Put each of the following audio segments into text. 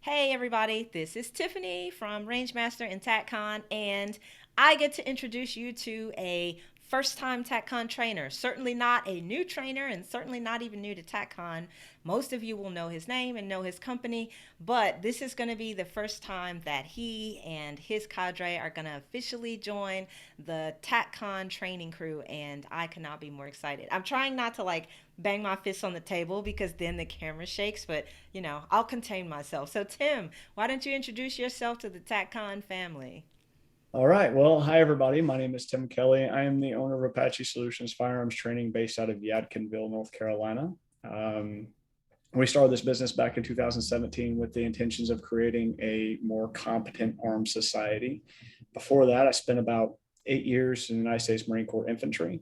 Hey everybody, this is Tiffany from Rangemaster and TacCon, and I get to introduce you to a first time TacCon trainer. Certainly not a new trainer, and certainly not even new to TacCon. Most of you will know his name and know his company, but this is going to be the first time that he and his cadre are going to officially join the TacCon training crew, and I cannot be more excited. I'm trying not to bang my fist on the table because then the camera shakes, but I'll contain myself. So, Tim, why don't you introduce yourself to the TacCon family? All right. Well, hi, everybody. My name is Tim Kelly. I am the owner of Apache Solutions Firearms Training based out of Yadkinville, North Carolina. Um, we started this business back in 2017 with the intentions of creating a more competent armed society. Before that, I spent about 8 years in the United States Marine Corps Infantry.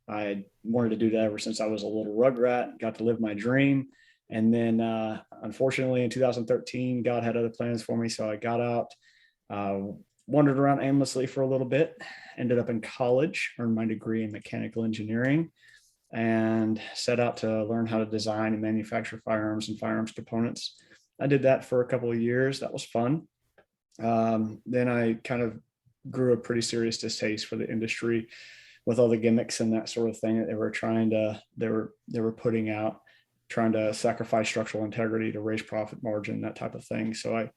I wanted to do that ever since I was a little rugrat, got to live my dream. And then, unfortunately, in 2013, God had other plans for me. So I got out, uh, wandered around aimlessly for a little bit, ended up in college, earned my degree in mechanical engineering, and set out to learn how to design and manufacture firearms and firearms components. I did that for a couple of years. That was fun. Then I kind of grew a pretty serious distaste for the industry with all the gimmicks and that sort of thing that they were putting out, trying to sacrifice structural integrity to raise profit margin, that type of thing. So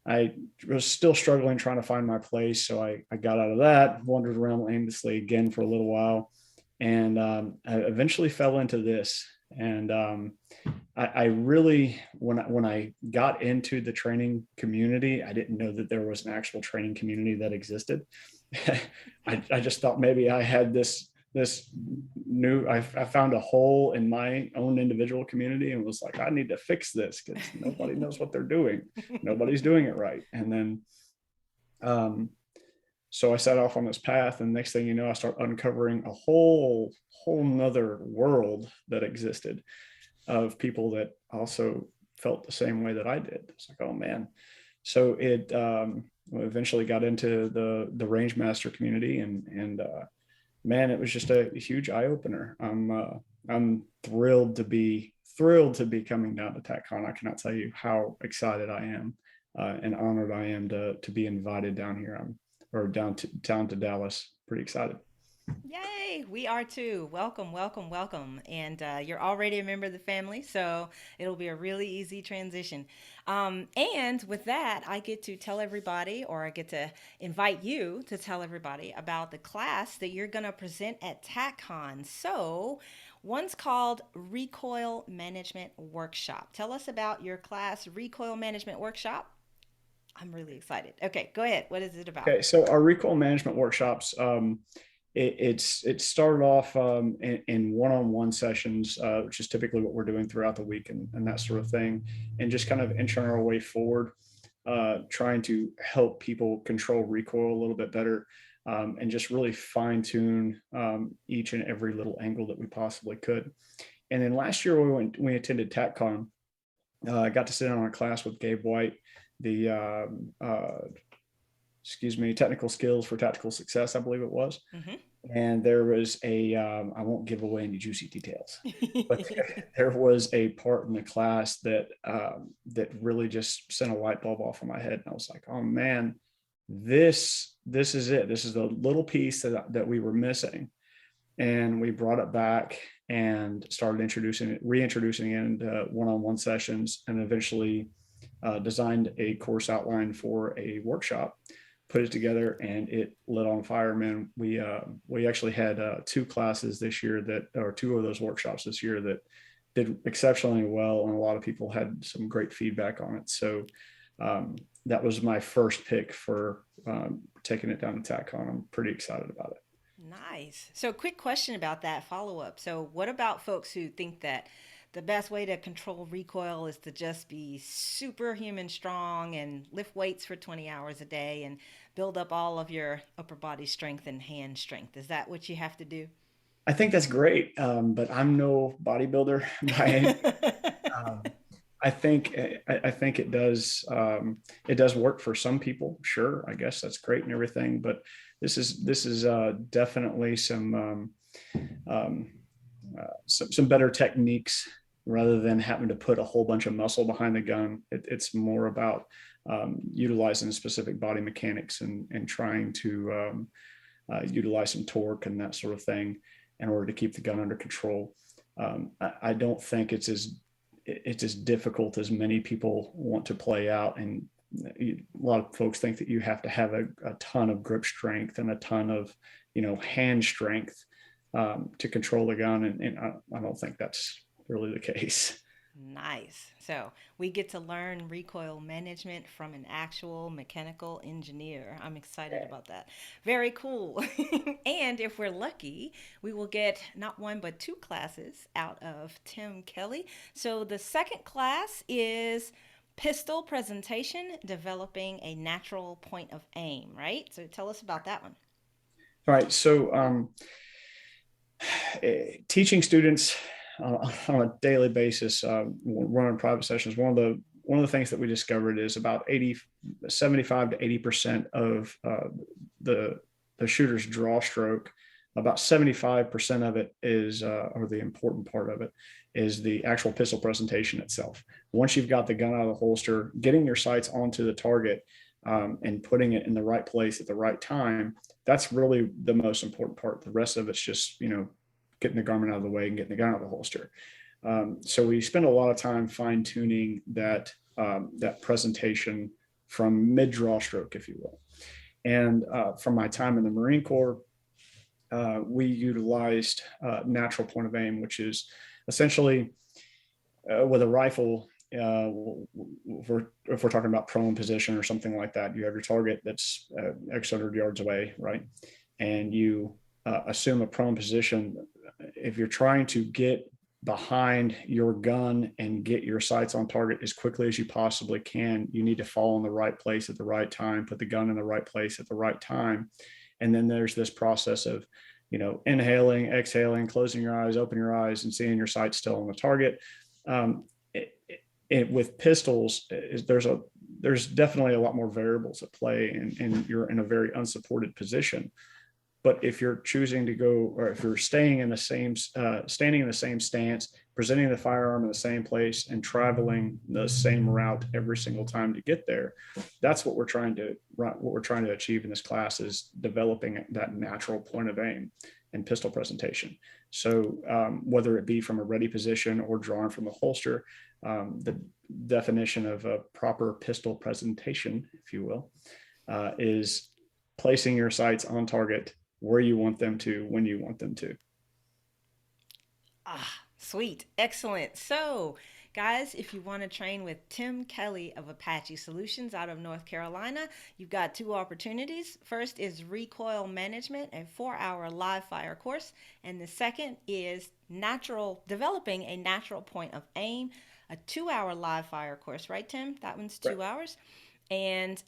I was still struggling trying to find my place. So I got out of that, wandered around aimlessly again for a little while, and I eventually fell into this. And I really, when I got into the training community, I didn't know that there was an actual training community that existed. I just thought maybe I had this new I found a hole in my own individual community and was like, I need to fix this because nobody knows what they're doing. Nobody's doing it right. And then um, so I set off on this path, and next thing you know, I start uncovering a whole nother world that existed of people that also felt the same way that I did. It's like, oh man. So it eventually got into the range master community, and man, it was just a huge eye opener. I'm thrilled to be coming down to TacCon. I cannot tell you how excited I am and honored I am to be invited down here. Or down to Dallas. Pretty excited. Yay, we are too. Welcome, welcome, welcome. And you're already a member of the family, so it'll be a really easy transition. And with that, I get to tell everybody, or I get to invite you to tell everybody about the class that you're going to present at TacCon. So, one's called Recoil Management Workshop. Tell us about your class, Recoil Management Workshop. I'm really excited. Okay, go ahead. What is it about? Okay, so our recoil management workshops, it started off in one-on-one sessions, which is typically what we're doing throughout the week and that sort of thing, and just kind of inching our way forward, trying to help people control recoil a little bit better, and just really fine tune each and every little angle that we possibly could. And then last year we attended TacCon. I got to sit in on a class with Gabe White, the technical skills for tactical success, I believe it was. And there was I won't give away any juicy details, but Mm-hmm. there was a part in the class that really just sent a light bulb off in my head. And I was like, oh man, this is it. This is the little piece that we were missing. And we brought it back and started reintroducing it into one-on-one sessions, and eventually designed a course outline for a workshop, put it together, and it lit on fire, man. We actually had two classes this year or two of those workshops this year that did exceptionally well, and a lot of people had some great feedback on it. So that was my first pick for taking it down to TacCon. I'm pretty excited about it. Nice. So, quick question about that follow up. So, what about folks who think that the best way to control recoil is to just be superhuman strong and lift weights for 20 hours a day and build up all of your upper body strength and hand strength? Is that what you have to do? I think that's great, but I'm no bodybuilder by any means. Um, I think it does work for some people. Sure, I guess that's great and everything, but this is definitely um, some better techniques rather than having to put a whole bunch of muscle behind the gun. It's more about utilizing specific body mechanics and trying to utilize some torque and that sort of thing in order to keep the gun under control. I don't think it's as difficult as many people want to play out. And a lot of folks think that you have to have a ton of grip strength and a ton of hand strength to control the gun, and I don't think that's really the case. Nice. So we get to learn recoil management from an actual mechanical engineer. I'm excited about that. Very cool. And if we're lucky, we will get not one but two classes out of Tim Kelly. So the second class is pistol presentation, developing a natural point of aim, right? So tell us about that one. All right, so teaching students on a daily basis, running private sessions, one of the things that we discovered is about 75 to 80% of the the shooter's draw stroke. About 75% of it is, or the important part of it, is the actual pistol presentation itself. Once you've got the gun out of the holster, getting your sights onto the target and putting it in the right place at the right time, that's really the most important part. The rest of it's just, getting the garment out of the way and getting the gun out of the holster. So we spend a lot of time fine tuning that presentation from mid draw stroke, if you will. And from my time in the Marine Corps, we utilized natural point of aim, which is essentially with a rifle. If we're talking about prone position or something like that, you have your target that's X hundred yards away, right? And you assume a prone position. If you're trying to get behind your gun and get your sights on target as quickly as you possibly can, you need to fall in the right place at the right time, put the gun in the right place at the right time. And then there's this process of, inhaling, exhaling, closing your eyes, open your eyes, and seeing your sights still on the target. Um, with pistols, there's definitely a lot more variables at play, and you're in a very unsupported position. But if you're choosing to go, or if you're staying in the same, standing in the same stance, presenting the firearm in the same place, and traveling the same route every single time to get there, that's what we're trying to achieve in this class, is developing that natural point of aim and pistol presentation. So whether it be from a ready position or drawing from the holster, the definition of a proper pistol presentation, if you will, is placing your sights on target where you want them to, when you want them to. Ah, sweet. Excellent. So, guys, if you want to train with Tim Kelly of Apache Solutions out of North Carolina, you've got two opportunities. First is recoil management, a 4-hour live fire course, and the second is developing a natural point of aim, a 2-hour live fire course, right, Tim? That one's Right. 2 hours. And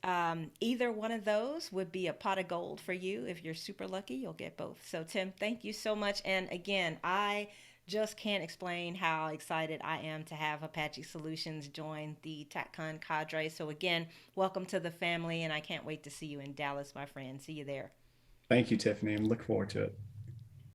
either one of those would be a pot of gold for you. If you're super lucky, you'll get both. So, Tim, thank you so much. And again, I just can't explain how excited I am to have Apache Solutions join the TacCon cadre. So, again, welcome to the family, and I can't wait to see you in Dallas, my friend. See you there. Thank you, Tiffany. I'm looking forward to it.